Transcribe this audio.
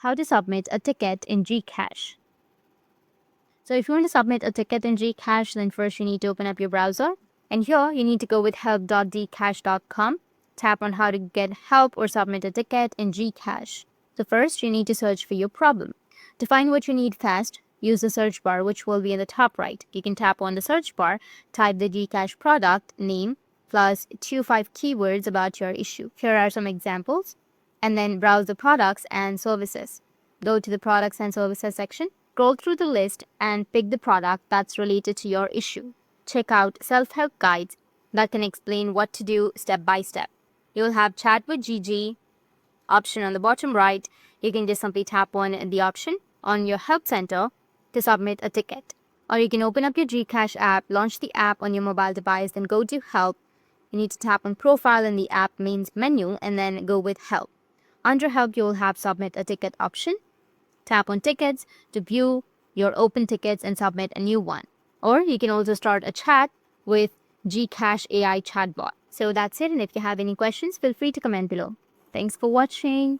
how to submit a ticket in GCash. So if you want to submit a ticket in GCash, then first you need to open up your browser. And here you need to go with help.gcash.com. Tap on how to get help or submit a ticket in GCash. So first you need to search for your problem. To find what you need fast, use the search bar which will be in the top right. You can tap on the search bar, type the GCash product name plus 25 keywords about your issue. Here are some examples. And then browse the products and services. Go to the products and services section. Scroll through the list and pick the product that's related to your issue. Check out self-help guides that can explain what to do step by step. You'll have chat with GG option on the bottom right. You can just simply tap on the option on your help center to submit a ticket. Or you can open up your GCash app, launch the app on your mobile device, then go to help. You need to tap on profile in the app main menu and then go with help. Under help, you will have submit a ticket option. Tap on tickets to view your open tickets and submit a new one. Or you can also start a chat with GCash AI chatbot. So that's it. And if you have any questions, feel free to comment below. Thanks for watching.